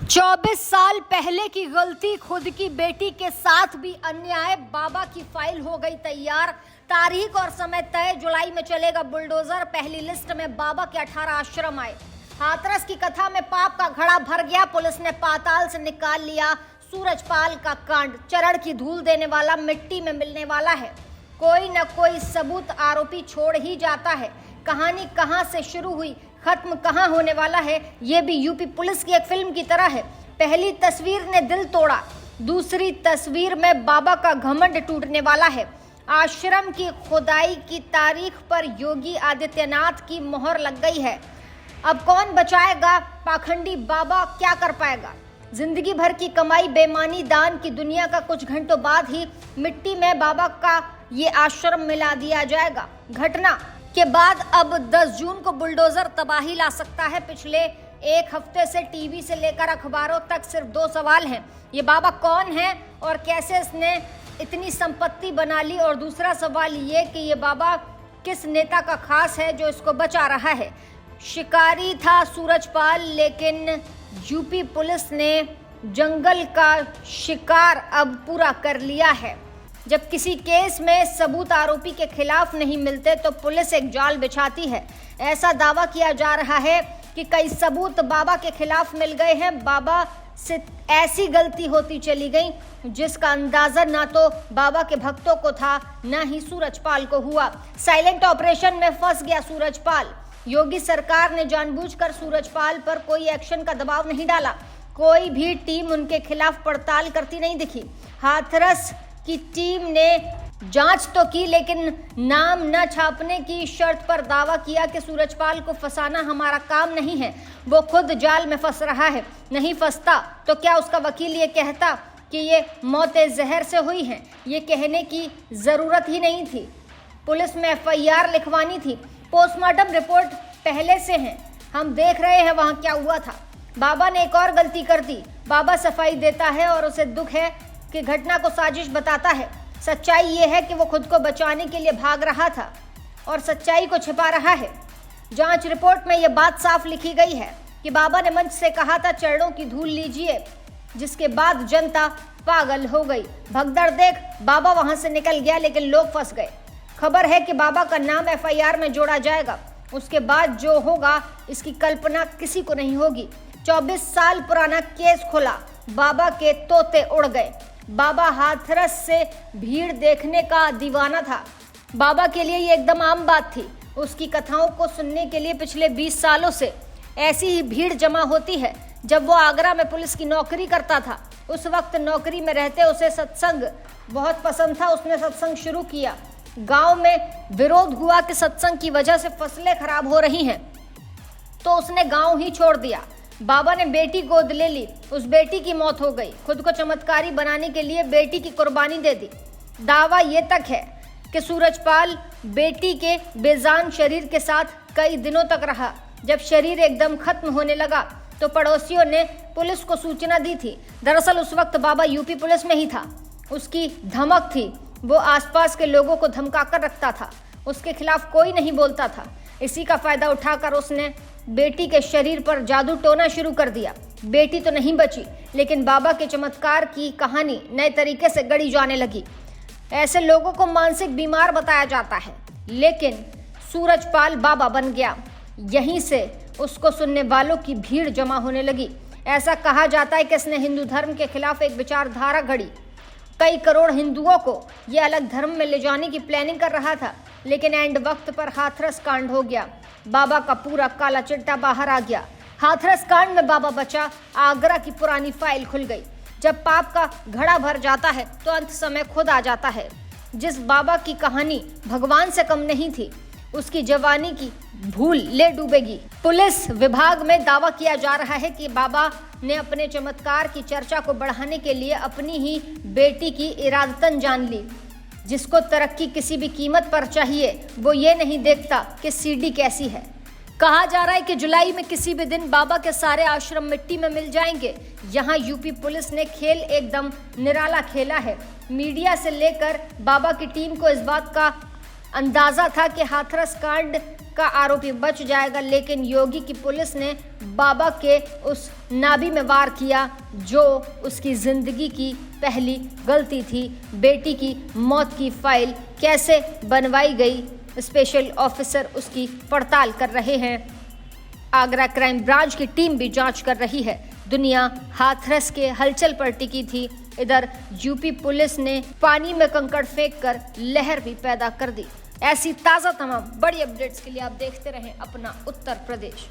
24 साल पहले की गलती, खुद की बेटी के साथ भी अन्याय। बाबा की फाइल हो गई तैयार, तारीख और समय तय। जुलाई में चलेगा बुलडोजर। पहली लिस्ट में बाबा के 18 आश्रम आए। हाथरस की कथा में पाप का घड़ा भर गया। पुलिस ने पाताल से निकाल लिया सूरजपाल का कांड। चरण की धूल देने वाला मिट्टी में मिलने वाला है। कोई न कोई सबूत आरोपी छोड़ ही जाता है। कहानी कहां से शुरू हुई, खत्म कहां होने वाला है, ये भी यूपी पुलिस की एक फिल्म की तरह है। पहली तस्वीर ने दिल तोड़ा, दूसरी तस्वीर में बाबा का घमंड टूटने वाला है। आश्रम की खुदाई की तारीख पर योगी आदित्यनाथ की मोहर लग गई है। अब कौन बचाएगा पाखंडी बाबा, क्या कर पाएगा? जिंदगी भर की कमाई, बेईमानी, दान की दुनिया का कुछ घंटों बाद ही मिट्टी में बाबा का ये आश्रम मिला दिया जाएगा। घटना के बाद अब 10 जून को बुलडोजर तबाही ला सकता है। पिछले एक हफ्ते से टीवी से लेकर अखबारों तक सिर्फ 2 सवाल हैं। ये बाबा कौन है और कैसे इसने इतनी संपत्ति बना ली, और दूसरा सवाल ये कि ये बाबा किस नेता का खास है जो इसको बचा रहा है। शिकारी था सूरजपाल, लेकिन यूपी पुलिस ने जंगल का शिकार अब पूरा कर लिया है। जब किसी केस में सबूत आरोपी के खिलाफ नहीं मिलते तो पुलिस एक जाल बिछाती है। ऐसा दावा किया जा रहा है कि कई सबूत बाबा के खिलाफ मिल गए हैं। बाबा से ऐसी गलती होती चली गई जिसका अंदाजा ना तो बाबा के भक्तों को था, ना ही सूरजपाल को हुआ। साइलेंट ऑपरेशन में फंस गया सूरजपाल। योगी सरकार ने जानबूझकर सूरजपाल पर कोई एक्शन का दबाव नहीं डाला। कोई भी टीम उनके खिलाफ पड़ताल करती नहीं दिखी। हाथरस की टीम ने जांच तो की, लेकिन नाम न छापने की शर्त पर दावा किया कि सूरजपाल को फंसाना हमारा काम नहीं है। वो खुद जाल में फंस रहा है। नहीं फंसता तो क्या उसका वकील ये कहता कि ये मौतें जहर से हुई हैं? ये कहने की जरूरत ही नहीं थी। पुलिस में FIR लिखवानी थी। पोस्टमार्टम रिपोर्ट पहले से है, हम देख रहे हैं वहां क्या हुआ था। बाबा ने एक और गलती कर दी। बाबा सफाई देता है और उसे दुख है कि घटना को साजिश बताता है। सच्चाई ये है कि वो खुद को बचाने के लिए भाग रहा था और सच्चाई को छिपा रहा है। जांच रिपोर्ट में ये बात साफ लिखी गई है कि बाबा ने मंच से कहा था चरणों की धूल लीजिए, जिसके बाद जनता पागल हो गई। भगदड़ देख बाबा वहां से निकल गया, लेकिन लोग फंस गए। खबर है कि बाबा का नाम FIR में जोड़ा जाएगा। उसके बाद जो होगा इसकी कल्पना किसी को नहीं होगी। 24 साल पुराना केस खुला, बाबा के तोते उड़ गए। बाबा हाथरस से भीड़ देखने का दीवाना था। बाबा के लिए ये एकदम आम बात थी। उसकी कथाओं को सुनने के लिए पिछले 20 सालों से ऐसी ही भीड़ जमा होती है। जब वो आगरा में पुलिस की नौकरी करता था, उस वक्त नौकरी में रहते उसे सत्संग बहुत पसंद था। उसने सत्संग शुरू किया। गांव में विरोध हुआ कि सत्संग की वजह से फसलें खराब हो रही हैं, तो उसने गांव ही छोड़ दिया। बाबा ने बेटी गोद ले ली। उस बेटी की मौत हो गई। खुद को चमत्कारी बनाने के लिए बेटी की कुर्बानी दे दी। दावा ये तक है कि सूरजपाल बेटी के बेजान शरीर के साथ कई दिनों तक रहा। जब शरीर एकदम खत्म होने लगा तो पड़ोसियों ने पुलिस को सूचना दी थी। दरअसल उस वक्त बाबा यूपी पुलिस में ही था। उसकी धमक थी, वो आसपास के लोगों को धमका कर रखता था। उसके खिलाफ कोई नहीं बोलता था। इसी का फायदा उठाकर उसने बेटी के शरीर पर जादू टोना शुरू कर दिया। बेटी तो नहीं बची, लेकिन बाबा के चमत्कार की कहानी नए तरीके से गढ़ी जाने लगी। ऐसे लोगों को मानसिक बीमार बताया जाता है, लेकिन सूरजपाल बाबा बन गया। यहीं से उसको सुनने वालों की भीड़ जमा होने लगी। ऐसा कहा जाता है कि इसने हिंदू धर्म के खिलाफ एक विचारधारा घड़ी। कई करोड़ हिंदुओं को ये अलग धर्म में ले जाने की प्लानिंग कर रहा था, लेकिन एंड वक्त पर हाथरस कांड हो गया। बाबा का पूरा काला चिट्टा बाहर आ गया। हाथरस कांड में बाबा बचा, आगरा की पुरानी फाइल खुल गई। जब पाप का घड़ा भर जाता है तो अंत समय खुद आ जाता है। जिस बाबा की कहानी भगवान से कम नहीं थी, उसकी जवानी की भूल ले डूबेगी। पुलिस विभाग में दावा किया जा रहा है कि बाबा ने अपने चमत्कार की चर्चा को बढ़ाने के लिए अपनी ही बेटी की इरादतन जान ली। जिसको तरक्की किसी भी कीमत पर चाहिए, वो ये नहीं देखता कि सीढ़ी कैसी है। कहा जा रहा है कि जुलाई में किसी भी दिन बाबा के सारे आश्रम मिट्टी में मिल जाएंगे। यहाँ यूपी पुलिस ने खेल एकदम निराला खेला है। मीडिया से लेकर बाबा की टीम को इस बात का अंदाजा था कि हाथरस कांड का आरोपी बच जाएगा, लेकिन योगी की पुलिस ने बाबा के उस नाभि में वार किया जो उसकी जिंदगी की पहली गलती थी। बेटी की मौत की फाइल कैसे बनवाई गई, स्पेशल ऑफिसर उसकी पड़ताल कर रहे हैं। आगरा क्राइम ब्रांच की टीम भी जांच कर रही है। दुनिया हाथरस के हलचल पर टिकी थी। इधर यूपी पुलिस ने पानी में कंकड़ फेंककर लहर भी पैदा कर दी। ऐसी ताज़ा तमाम बड़ी अपडेट्स के लिए आप देखते रहें अपना उत्तर प्रदेश।